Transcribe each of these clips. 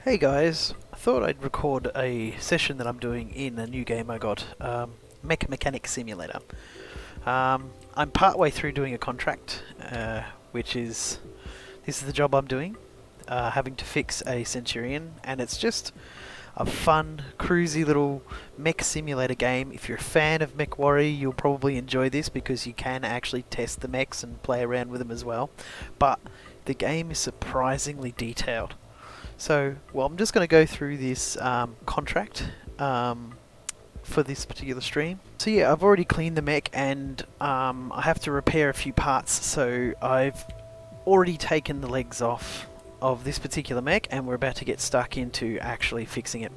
Hey guys, I thought I'd record a session that I'm doing in a new game I got, Mech Mechanic Simulator. I'm part way through doing a contract, this is the job I'm doing, having to fix a Centurion, and it's just a fun, cruisy little mech simulator game. If you're a fan of Mech Warrior, you'll probably enjoy this because you can actually test the mechs and play around with them as well. But the game is surprisingly detailed. So, well, I'm just going to go through this contract for this particular stream. So yeah, I've already cleaned the mech and I have to repair a few parts. So I've already taken the legs off of this particular mech and we're about to get stuck into actually fixing it.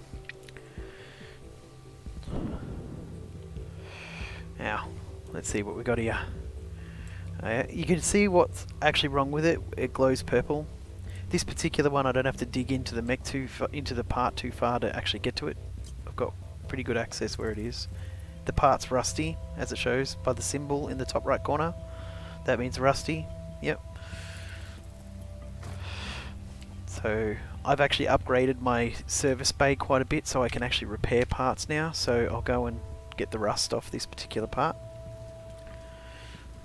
Now, let's see what we got here. You can see what's actually wrong with it. It glows purple. This particular one, I don't have to dig into the mech into the part too far to actually get to it. I've got pretty good access where it is. The part's rusty, as it shows by the symbol in the top right corner. That means rusty. Yep. So I've actually upgraded my service bay quite a bit, so I can actually repair parts now. So I'll go and get the rust off this particular part.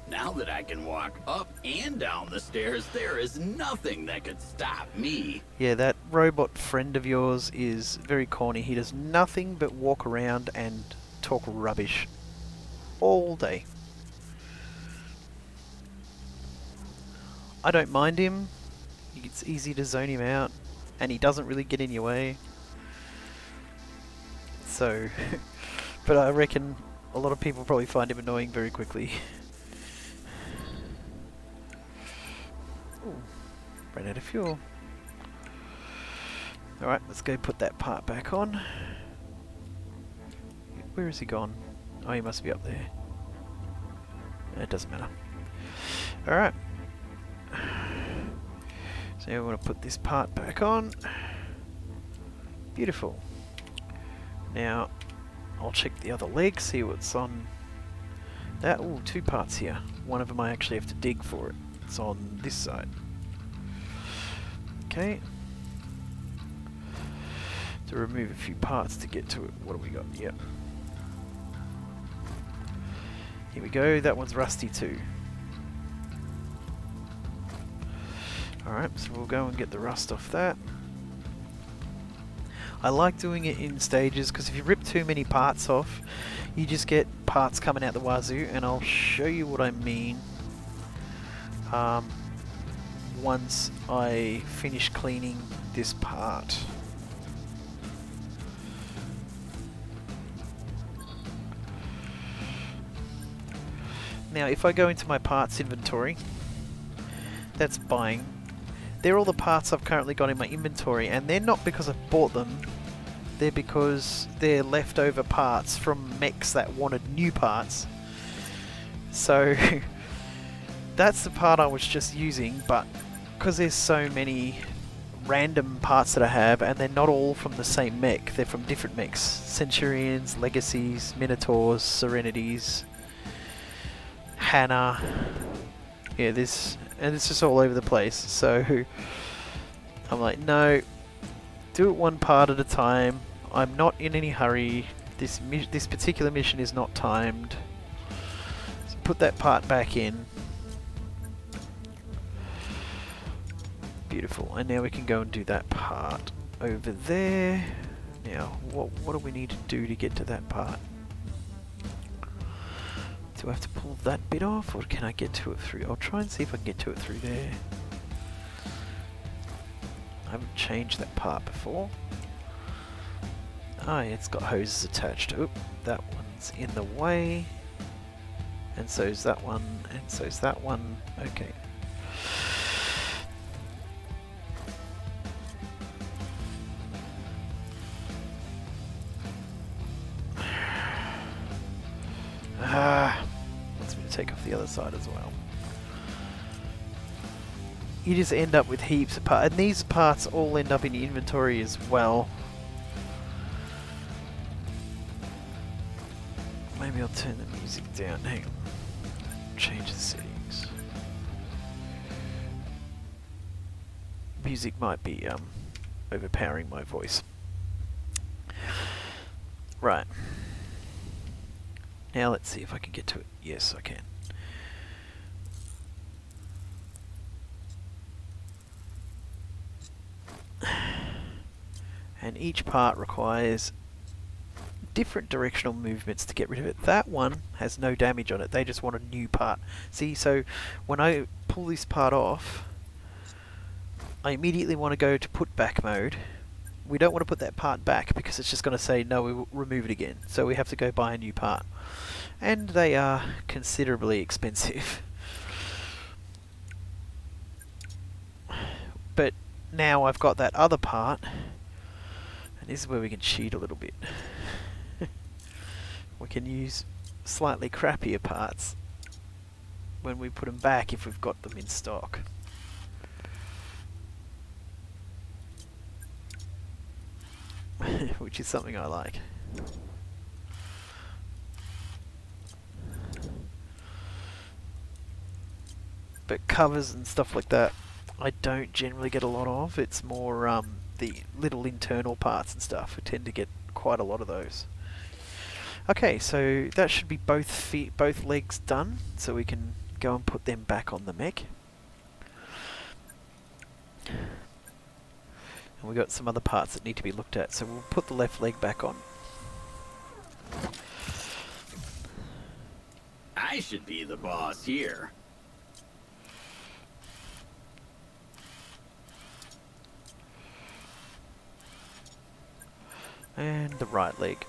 Now that I can walk up and down the stairs, there is nothing that could stop me. Yeah, that robot friend of yours is very corny. He does nothing but walk around and talk rubbish all day. I don't mind him. It's easy to zone him out, and he doesn't really get in your way. So, but I reckon a lot of people probably find him annoying very quickly. Ooh, ran out of fuel. Alright, let's go put that part back on. Where is he gone? Oh, he must be up there. It doesn't matter. Alright. So I want to put this part back on. Beautiful. Now, I'll check the other leg, see what's on that. Ooh, two parts here. One of them I actually have to dig for it. It's on this side. Okay. To remove a few parts to get to it. What do we got? Yep. Here we go. That one's rusty too. Alright, so we'll go and get the rust off that. I like doing it in stages because if you rip too many parts off, you just get parts coming out the wazoo, and I'll show you what I mean once I finish cleaning this part. Now if I go into my parts inventory, that's buying. They're all the parts I've currently got in my inventory, and they're not because I've bought them, they're because they're leftover parts from mechs that wanted new parts. So that's the part I was just using, but because there's so many random parts that I have, and they're not all from the same mech, they're from different mechs. Centurions, Legacies, Minotaurs, Serenities, Hannah. Yeah, this, and it's just all over the place. So I'm like, no, do it one part at a time. I'm not in any hurry. This particular mission is not timed. So put that part back in. Beautiful. And now we can go and do that part over there. Now, what do we need to do to get to that part? Do I have to pull that bit off, or can I get to it through? I'll try and see if I can get to it through there. I haven't changed that part before. Ah, it's got hoses attached. Oop, that one's in the way. And so's that one, and so's that one. Okay. Wants me to take off the other side as well. You just end up with heaps of parts, and these parts all end up in your inventory as well. Maybe I'll turn the music down. Hang on. Change the settings. Music might be overpowering my voice. Right. Now let's see if I can get to it. Yes, I can. And each part requires different directional movements to get rid of it. That one has no damage on it. They just want a new part. See, so when I pull this part off, I immediately want to go to put back mode. We don't want to put that part back because it's just going to say no, we will remove it again. So we have to go buy a new part. And they are considerably expensive. But now I've got that other part, and this is where we can cheat a little bit. We can use slightly crappier parts when we put them back if we've got them in stock. Which is something I like. But covers and stuff like that, I don't generally get a lot of. It's more the little internal parts and stuff. I tend to get quite a lot of those. Okay, so that should be both legs done, so we can go and put them back on the mech. And we've got some other parts that need to be looked at, so we'll put the left leg back on. I should be the boss here. And the right leg.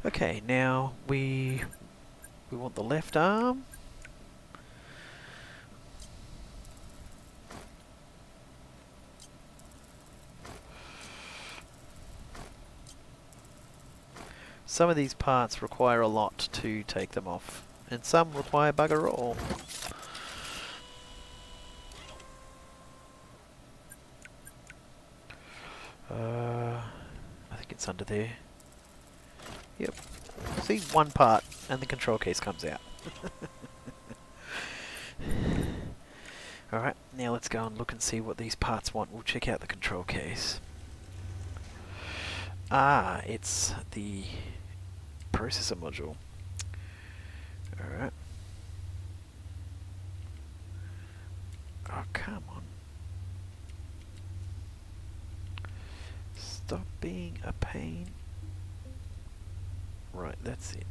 Okay, now we want the left arm. Some of these parts require a lot to take them off, and some require bugger all. I think it's under there. Yep. See, one part, and the control case comes out. Alright, now let's go and look and see what these parts want. We'll check out the control case. Ah, it's the processor module. Alright. Oh, come on. Stop being a pain. Right, that's it.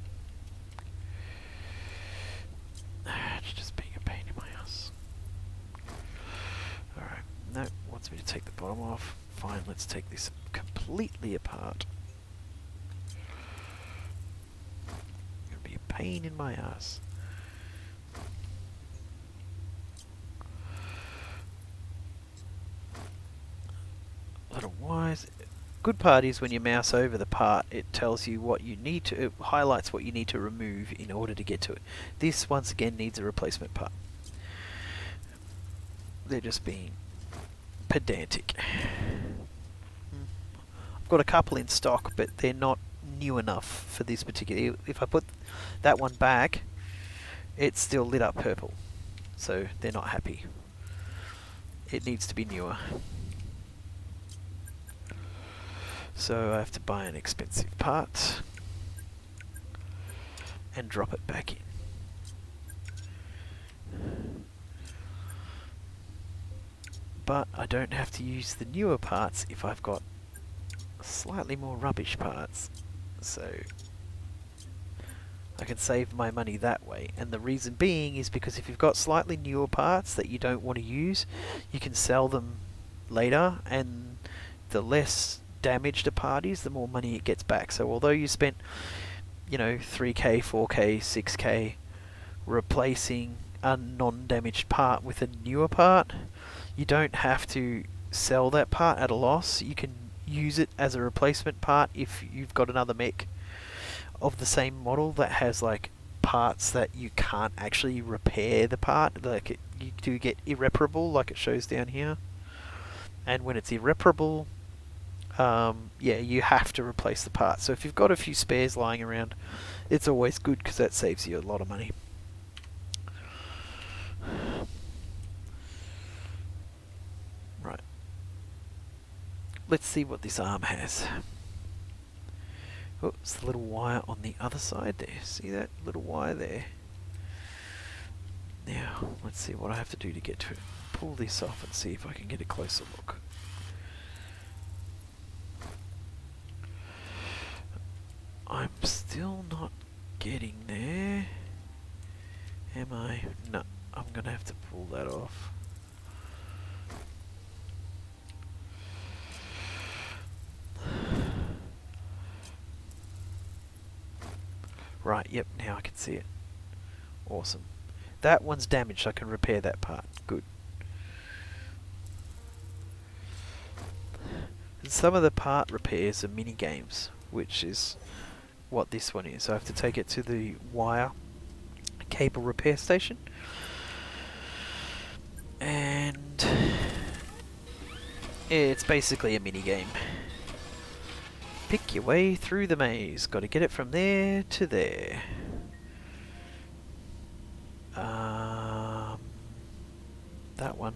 It's just being a pain in my ass. Alright, no, wants me to take the bottom off. Fine, let's take this completely apart. Gonna be a pain in my ass. Little wires. Good part is when you mouse over the part, it tells you what you need to, it highlights what you need to remove in order to get to it. This, once again, needs a replacement part. They're just being pedantic. I've got a couple in stock, but they're not new enough for this particular. If I put that one back, it's still lit up purple, so they're not happy. It needs to be newer. So I have to buy an expensive part and drop it back in. But I don't have to use the newer parts if I've got slightly more rubbish parts. So I can save my money that way. And the reason being is because if you've got slightly newer parts that you don't want to use, you can sell them later, and the less damaged a part is, the more money it gets back. So although you spent, you know, 3k, 4k, 6k replacing a non-damaged part with a newer part, you don't have to sell that part at a loss. You can use it as a replacement part if you've got another mech of the same model that has like parts that you can't actually repair the part. You do get irreparable, like it shows down here. And when it's irreparable, yeah, you have to replace the part. So if you've got a few spares lying around, it's always good because that saves you a lot of money. Right. Let's see what this arm has. Oh, it's the little wire on the other side there. See that little wire there? Now, let's see what I have to do to get to it. Pull this off and see if I can get a closer look. I'm still not getting there. Am I? No, I'm going to have to pull that off. Right, yep, now I can see it. Awesome. That one's damaged, I can repair that part. Good. And some of the part repairs are mini games, which is what this one is. So I have to take it to the wire cable repair station. And it's basically a mini game. Pick your way through the maze. Got to get it from there to there. That one.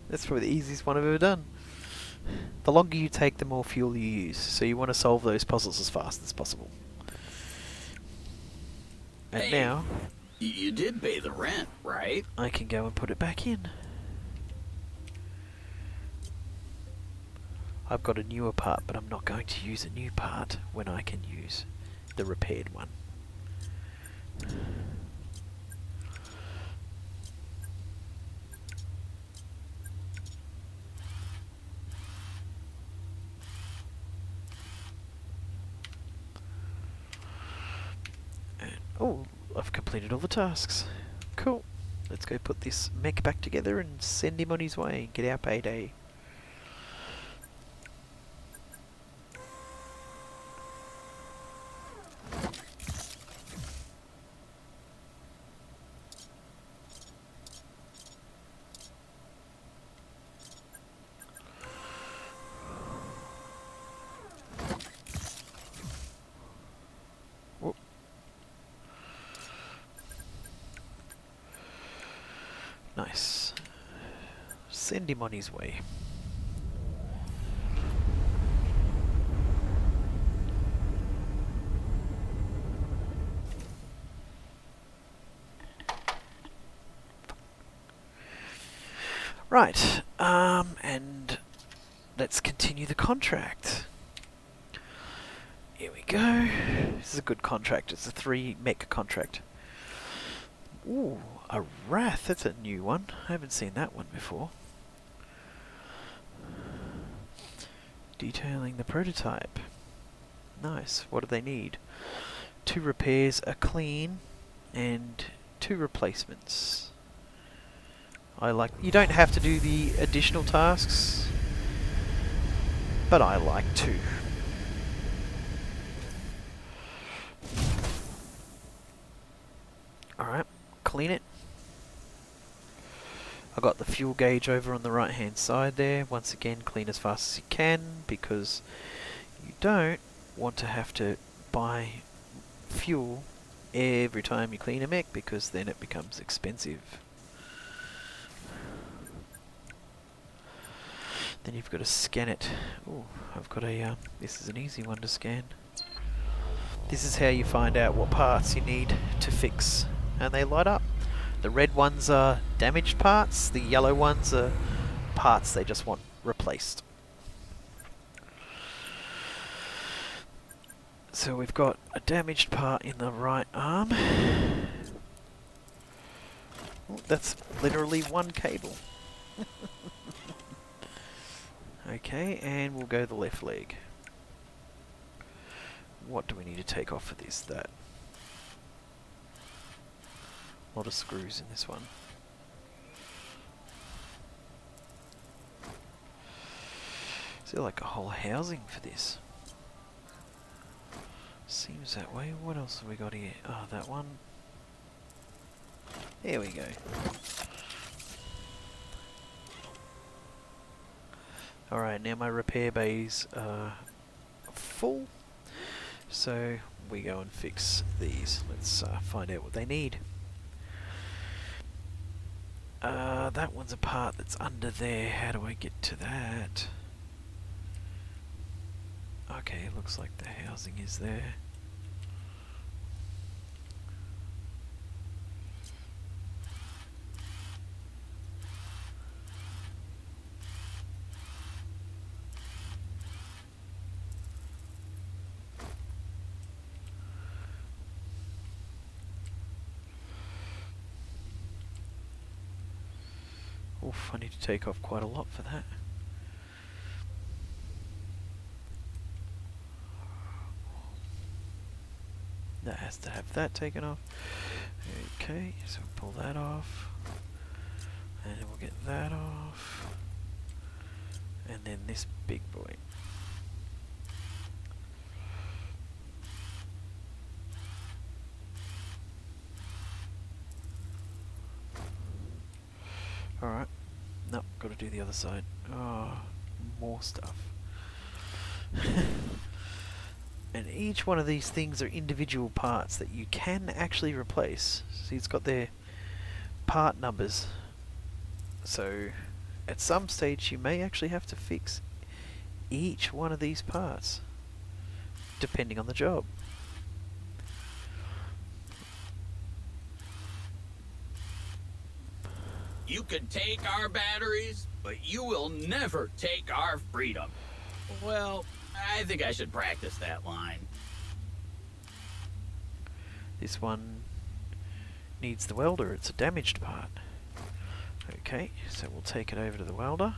That's probably the easiest one I've ever done. The longer you take, the more fuel you use. So you want to solve those puzzles as fast as possible. And hey, now... You did pay the rent, right? I can go and put it back in. I've got a newer part, but I'm not going to use a new part when I can use the repaired one. And, oh, I've completed all the tasks. Cool. Let's go put this mech back together and send him on his way and get our payday. Whoop. Nice. Send him on his way. Right, and let's continue the contract. Here we go. This is a good contract. It's a 3 mech contract. Ooh, a Wrath. That's a new one. I haven't seen that one before. Detailing the prototype. Nice. What do they need? 2 repairs, a clean, and 2 replacements. You don't have to do the additional tasks, but I like to. Alright, clean it. I got the fuel gauge over on the right hand side there. Once again, clean as fast as you can, because you don't want to have to buy fuel every time you clean a mech, because then it becomes expensive. Then you've got to scan it. Oh, I've got a, this is an easy one to scan. This is how you find out what parts you need to fix, and they light up. The red ones are damaged parts, the yellow ones are parts they just want replaced. So we've got a damaged part in the right arm. Oh, that's literally 1 cable. Okay, and we'll go the left leg. What do we need to take off for this? That. A lot of screws in this one. Is there like a whole housing for this? Seems that way. What else have we got here? Oh, that one. There we go. Alright, now my repair bays are full, so we go and fix these. Let's find out what they need. That one's a part that's under there. How do I get to that? Okay, looks like the housing is there. Oof, I need to take off quite a lot for that. That has to have that taken off. Okay, so pull that off. And we'll get that off. And then this big boy. Alright. Nope, got to do the other side. Oh, more stuff. And each one of these things are individual parts that you can actually replace. See, it's got their part numbers. So, at some stage you may actually have to fix each one of these parts, depending on the job. You can take our batteries, but you will never take our freedom. Well, I think I should practice that line. This one needs the welder, it's a damaged part. Okay, so we'll take it over to the welder.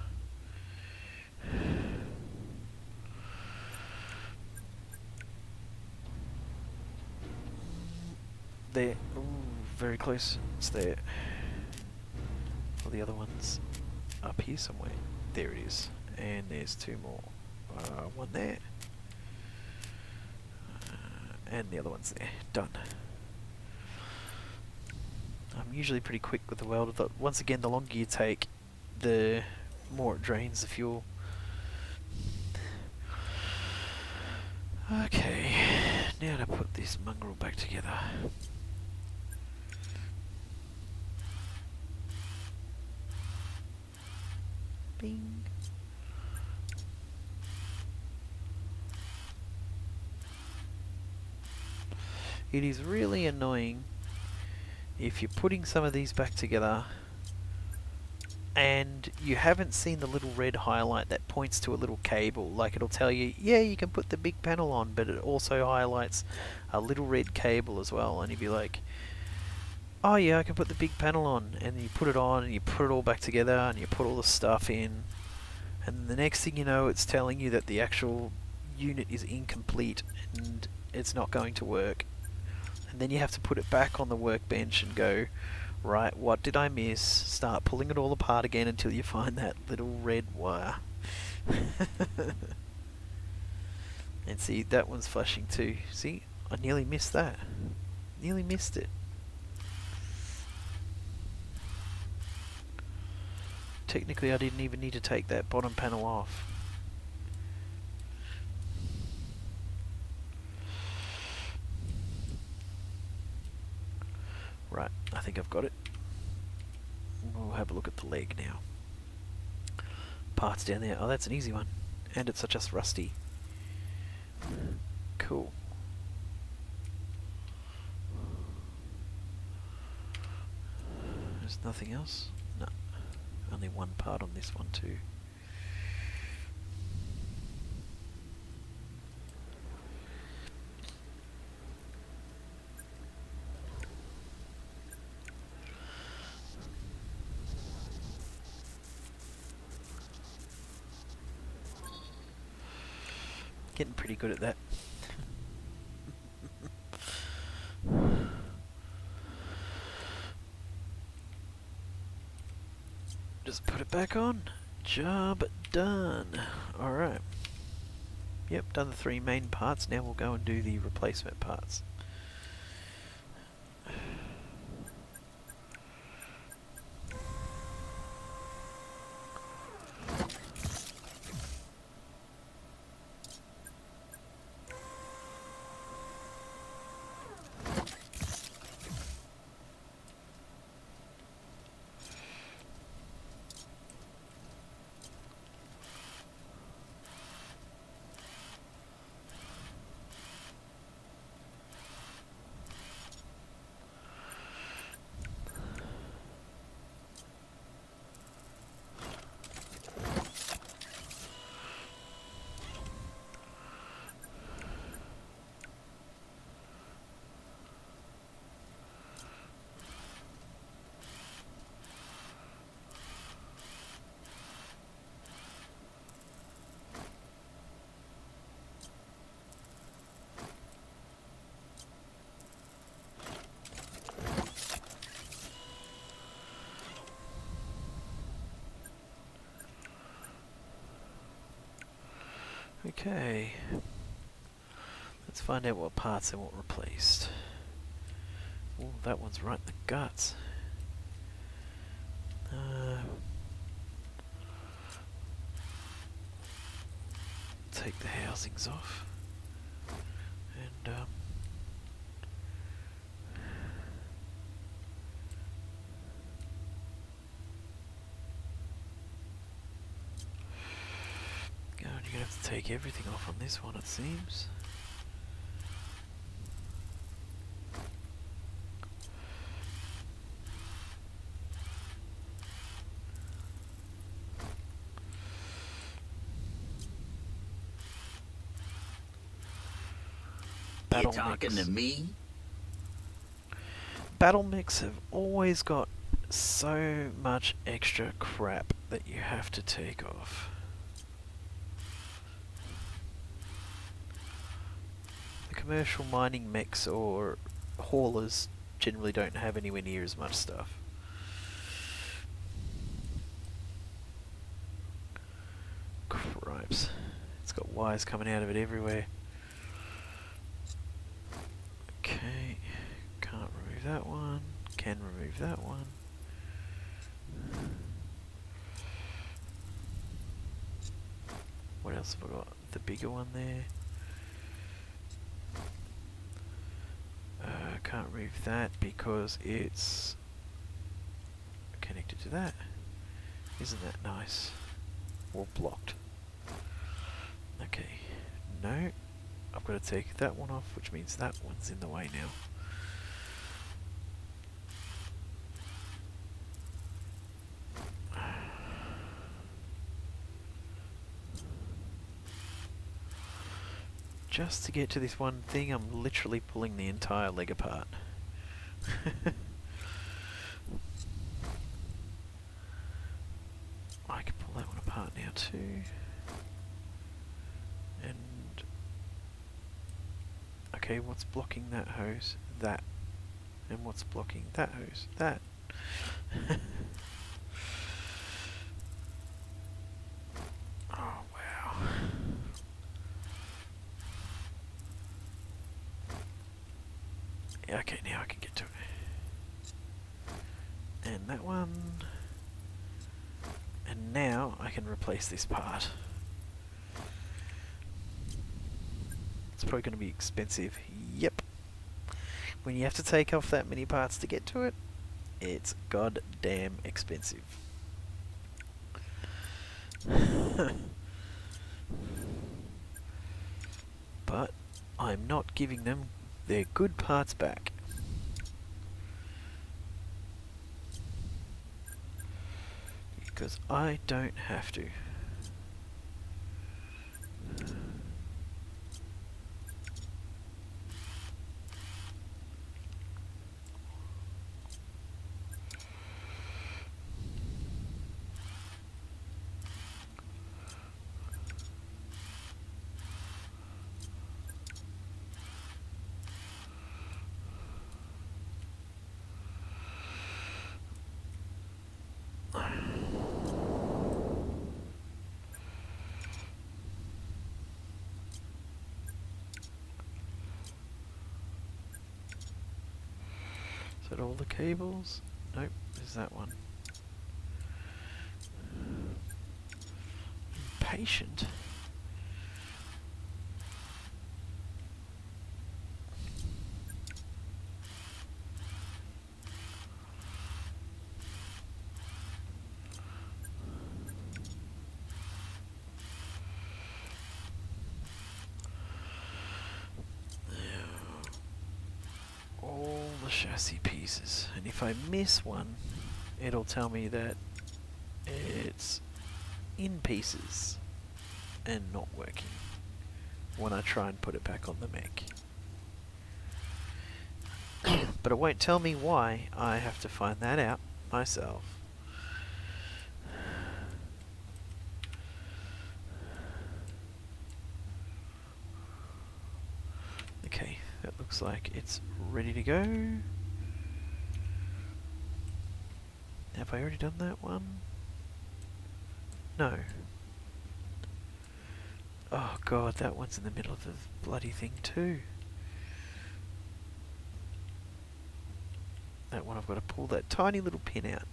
There, ooh, very close, it's there. Well, the other one's up here somewhere. There it is. And there's two more. One there. And the other one's there. Done. I'm usually pretty quick with the welder, but once again, the longer you take, the more it drains the fuel. Okay, now to put this mongrel back together. Bing. It is really annoying if you're putting some of these back together and you haven't seen the little red highlight that points to a little cable. Like, it'll tell you, yeah, you can put the big panel on, but it also highlights a little red cable as well, and you'd be like, oh yeah, I can put the big panel on, and you put it on and you put it all back together and you put all the stuff in, and the next thing you know, it's telling you that the actual unit is incomplete and it's not going to work. And then you have to put it back on the workbench and go, right, what did I miss? Start pulling it all apart again until you find that little red wire. And see, that one's flashing too. See, I nearly missed that. Nearly missed it. Technically, I didn't even need to take that bottom panel off. Right, I think I've got it. We'll have a look at the leg now. Parts down there. Oh, that's an easy one. And it's just rusty. Cool. There's nothing else? No. Only one part on this one too. Getting pretty good at that. Just put it back on. Job done. Alright. Yep, done the 3 main parts. Now we'll go and do the replacement parts. Okay. Let's find out what parts they want replaced. Oh, that one's right in the guts. Take the housings off. And God, you're gonna have to take everything off on this one, it seems. You talking to me? Battle mechs have always got so much extra crap that you have to take off. The commercial mining mechs or haulers generally don't have anywhere near as much stuff. Cripes. It's got wires coming out of it everywhere. Okay, can't remove that one. Can remove that one. What else have I got? The bigger one there. Can't remove that because it's connected to that. Isn't that nice? Or blocked. Okay. No. I've got to take that one off, which means that one's in the way now. Just to get to this one thing, I'm literally pulling the entire leg apart. I can pull that one apart now too. And okay, what's blocking that hose? That. And what's blocking that hose? That. Oh wow. Yeah, okay, now I can get to it. And that one. And now I can replace this part. It's probably going to be expensive. Yep. When you have to take off that many parts to get to it, it's goddamn expensive. But I'm not giving them their good parts back. Because I don't have to. Is that all the cables? Nope, there's that one. Impatient? All the chassis pieces, and if I miss one, it'll tell me that it's in pieces and not working when I try and put it back on the mech. But it won't tell me why. I have to find that out myself. Okay, that looks like it's ready to go. Have I already done that one? No. Oh god, that one's in the middle of the bloody thing too. That one I've got to pull that tiny little pin out.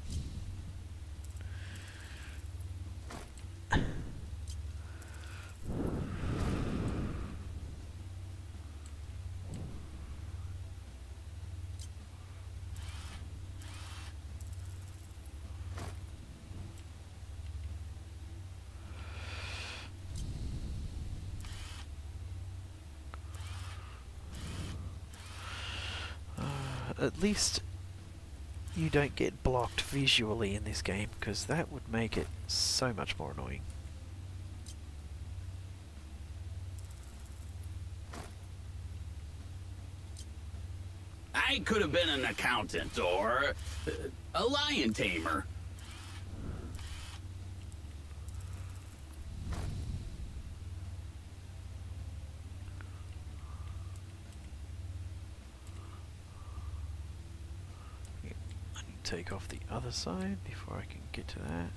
At least you don't get blocked visually in this game, because that would make it so much more annoying. I could have been an accountant or a lion tamer. Take off the other side before I can get to that.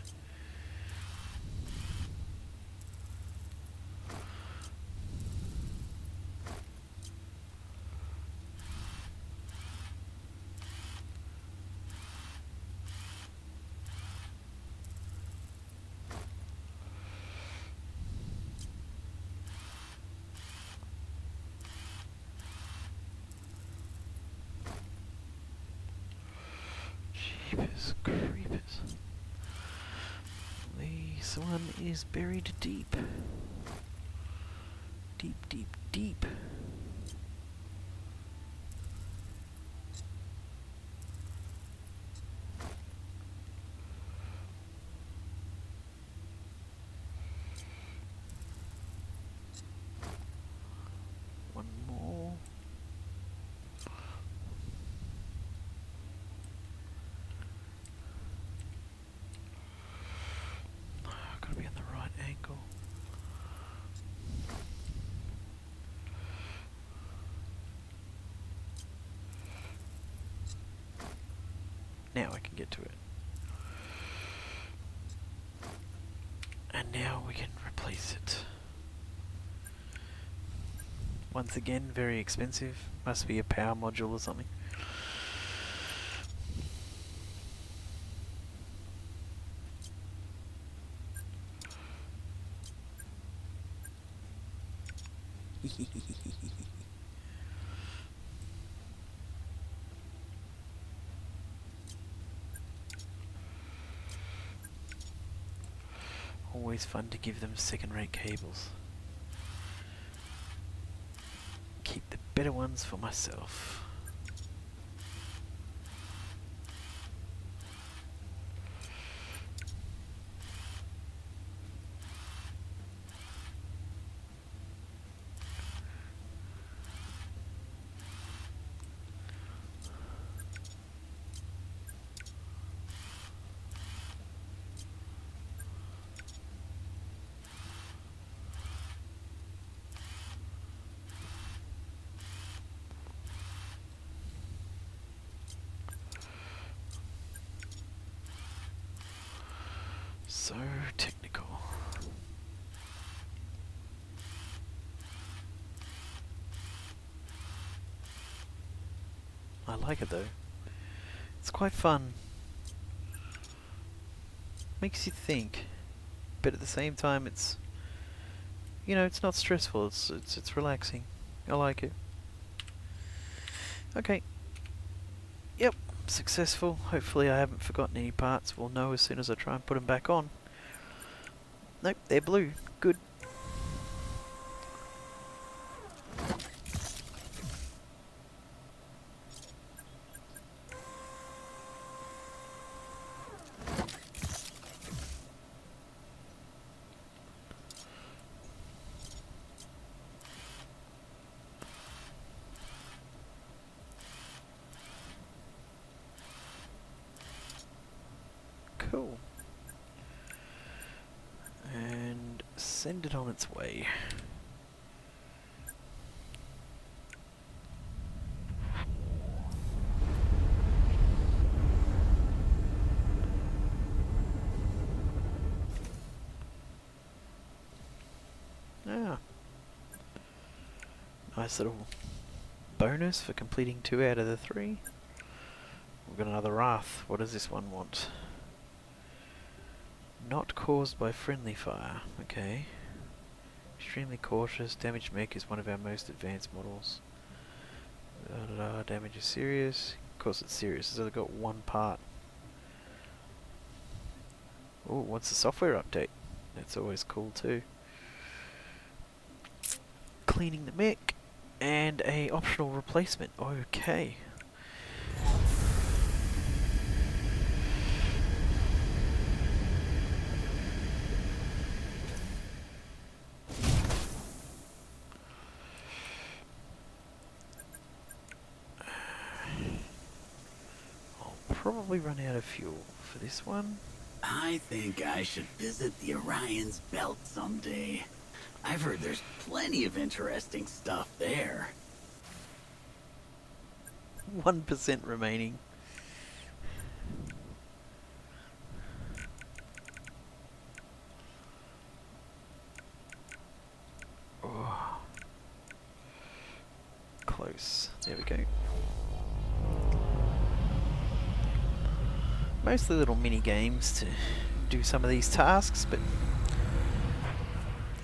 Jeepers creepers. This one is buried deep. Deep, deep, deep. One more. Gotta be on the right angle. Now I can get to it. And now we can replace it. Once again, very expensive. Must be a power module or something. Always fun to give them second-rate cables. Keep the better ones for myself. So technical. I like it though. It's quite fun. Makes you think, but at the same time it's, you know, it's not stressful. It's relaxing. I like it. Okay. Yep, successful. Hopefully I haven't forgotten any parts. We'll know as soon as I try and put them back on. Nope, they're blue. Good. Cool. And send it on its way. Ah, nice little bonus for completing 2 out of the 3. We've got another Wrath. What does this one want? Not caused by friendly fire. Okay. Extremely cautious. Damaged mech is one of our most advanced models. Damage is serious. Of course it's serious. It's only got 1 part. Oh, what's the software update? That's always cool too. Cleaning the mech and a optional replacement. Okay. Probably run out of fuel for this one. I think I should visit the Orion's belt someday. I've heard there's plenty of interesting stuff there. 1% remaining. Oh. Close. There we go. Mostly little mini games to do some of these tasks, but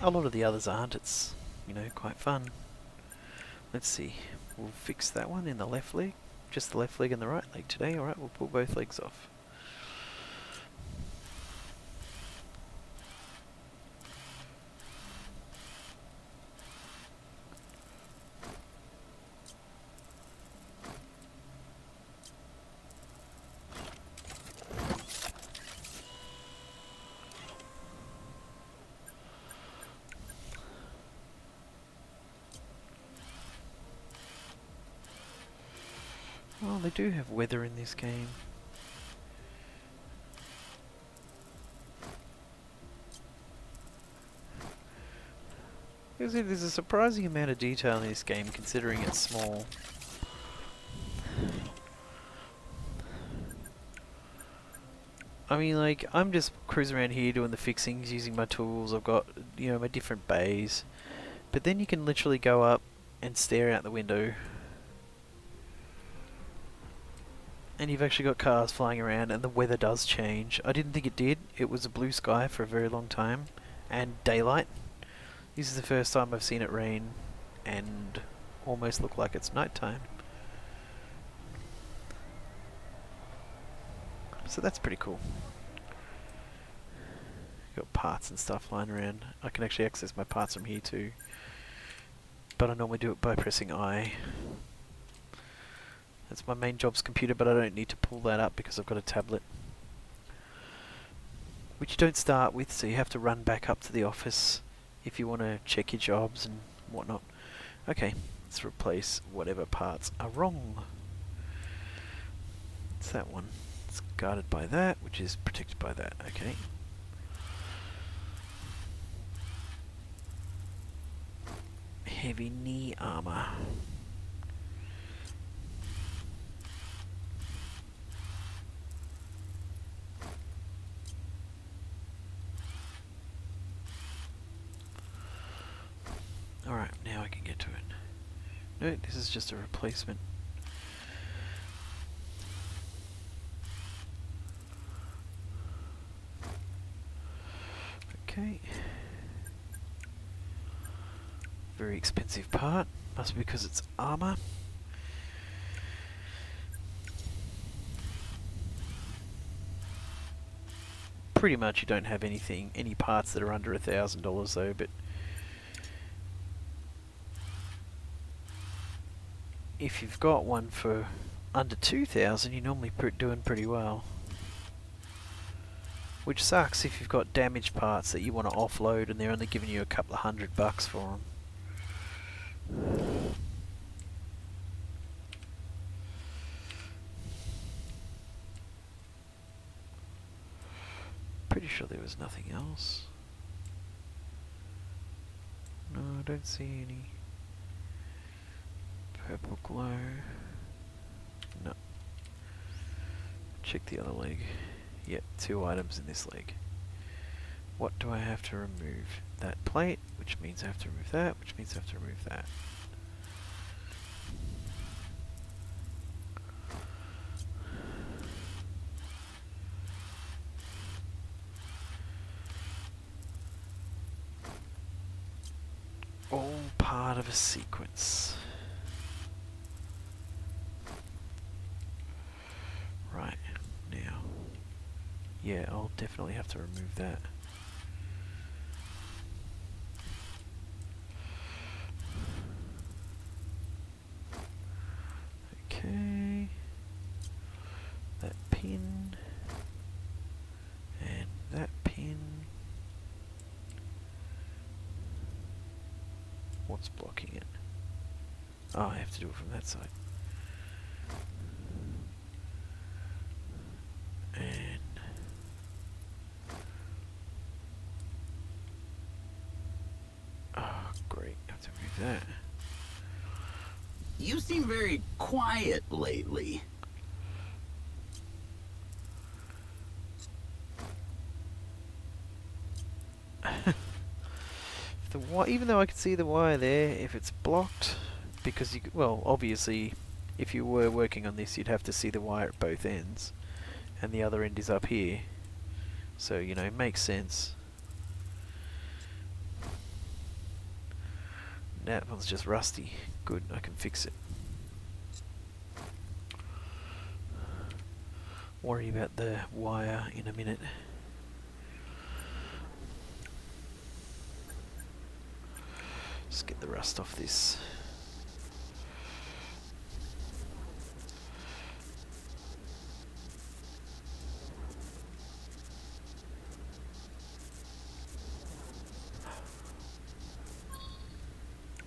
a lot of the others aren't. It's, you know, quite fun. Let's see. We'll fix that one in the left leg. Just the left leg and the right leg today. Alright, we'll pull both legs off. Oh, they do have weather in this game. There's a surprising amount of detail in this game considering it's small. I mean, like, I'm just cruising around here doing the fixings, using my tools. I've got, you know, my different bays. But then you can literally go up and stare out the window. And you've actually got cars flying around and the weather does change. I didn't think it did. It was a blue sky for a very long time. And daylight. This is the first time I've seen it rain and almost look like it's nighttime. So that's pretty cool. Got parts and stuff lying around. I can actually access my parts from here too. But I normally do it by pressing I. That's my main job's computer, but I don't need to pull that up because I've got a tablet. Which you don't start with, so you have to run back up to the office if you want to check your jobs and whatnot. Okay, let's replace whatever parts are wrong. It's that one. It's guarded by that, which is protected by that. Okay. Heavy knee armor. Alright, now I can get to it. No, this is just a replacement. Okay. Very expensive part. Must be because it's armor. Pretty much you don't have any parts that are under $1,000 though, but if you've got one for under 2,000, you're normally doing pretty well. Which sucks if you've got damaged parts that you want to offload and they're only giving you a couple of $100 for them. Pretty sure there was nothing else. No, I don't see any. Purple glow. No. Check the other leg. Yep, 2 items in this leg. What do I have to remove? That plate, which means I have to remove that, which means I have to remove that. All part of a sequence. Right, now. Yeah, I'll definitely have to remove that. Okay. That pin. And that pin. What's blocking it? Oh, I have to do it from that side. And oh, great! I have to move that. You seem very quiet lately. Even though I can see the wire there, if it's blocked, because you well, obviously, if you were working on this, you'd have to see the wire at both ends, and the other end is up here. So you know, it makes sense. That one's just rusty. Good, I can fix it. Worry about the wire in a minute. Just get the rust off this.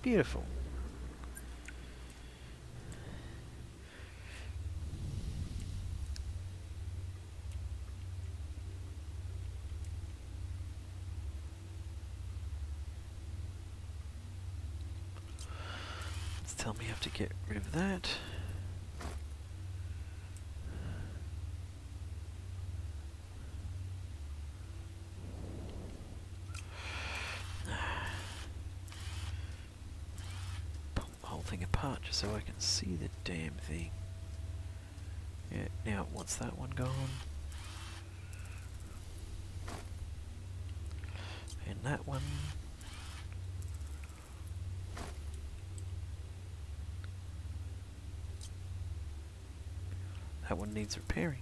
Beautiful. Tell me I have to get rid of that. Pull the whole thing apart just so I can see the damn thing. Yeah, now what's that one gone? And that one. That one needs repairing.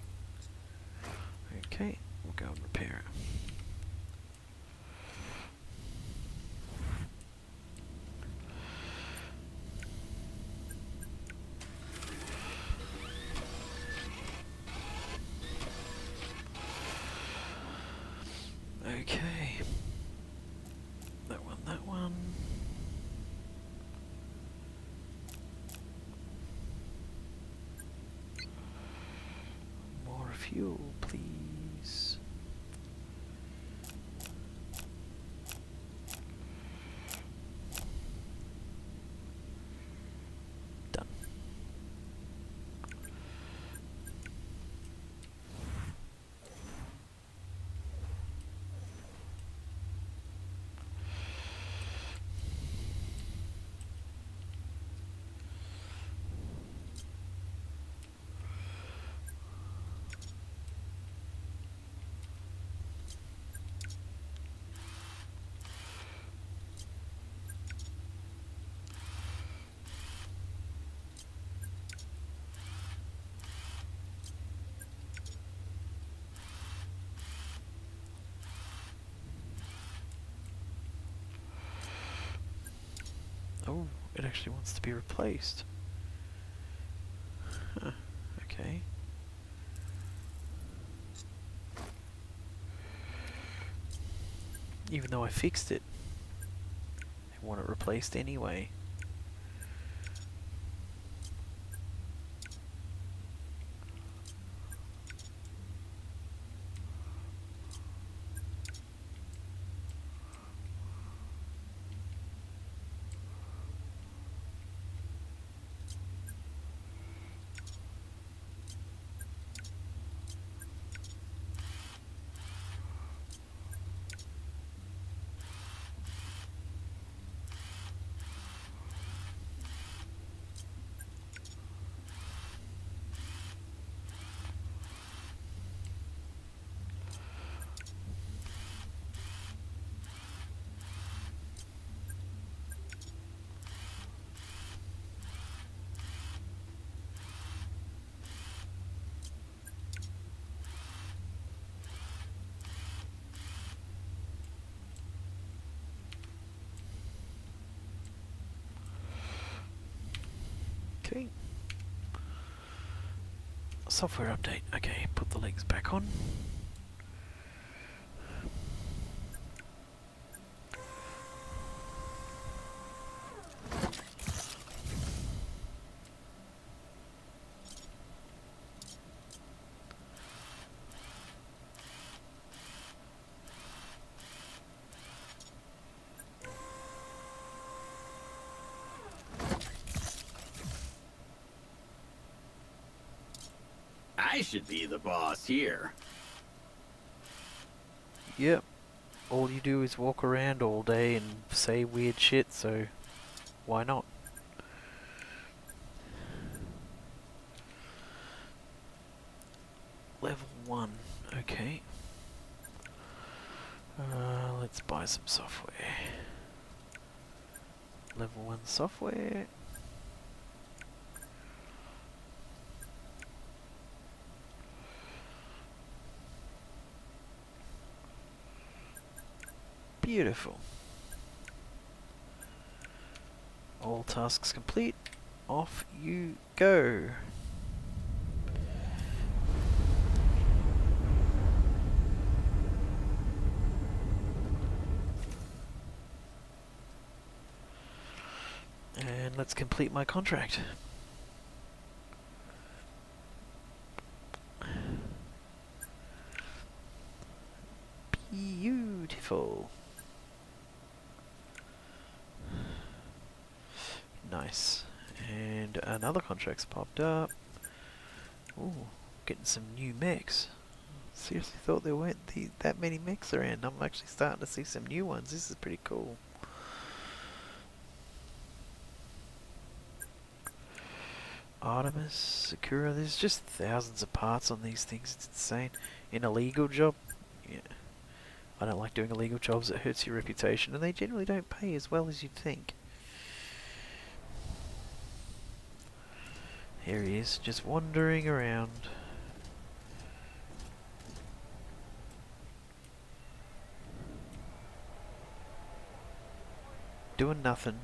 Okay, we'll go and repair it. Okay. That one, that one. More fuel, please. Done. Oh, it actually wants to be replaced. Huh, okay. Even though I fixed it, I want it replaced anyway. Okay. Software update. Okay, put the legs back on. I should be the boss here. Yep. All you do is walk around all day and say weird shit, so why not? Level 1. Okay. Let's buy some software. Level 1 software. Beautiful. All tasks complete. Off you go. And let's complete my contract. Beautiful. Nice. And another contract's popped up. Ooh, getting some new mechs. Seriously thought there weren't that many mechs around. I'm actually starting to see some new ones. This is pretty cool. Artemis, Sakura, there's just thousands of parts on these things. It's insane. In a legal job, yeah. I don't like doing illegal jobs. It hurts your reputation, and they generally don't pay as well as you'd think. Here he is, just wandering around. Doing nothing.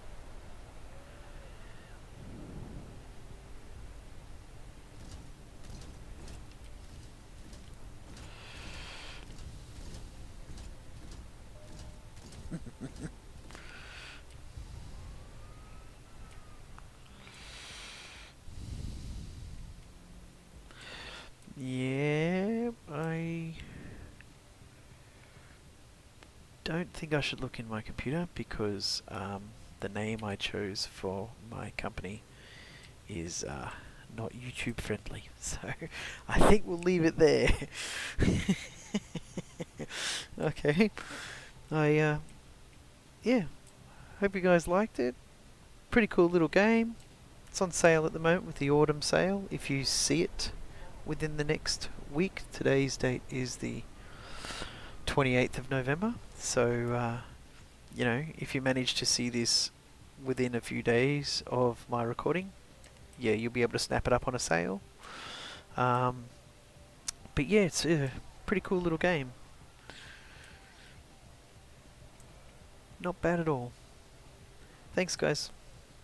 Yeah, I don't think I should look in my computer because the name I chose for my company is not YouTube friendly. So I think we'll leave it there. Okay. Yeah, hope you guys liked it. Pretty cool little game. It's on sale at the moment with the autumn sale. If you see it within the next week, today's date is the 28th of November. So, you know, if you manage to see this within a few days of my recording, yeah, you'll be able to snap it up on a sale. But yeah, it's a pretty cool little game. Not bad at all. Thanks, guys.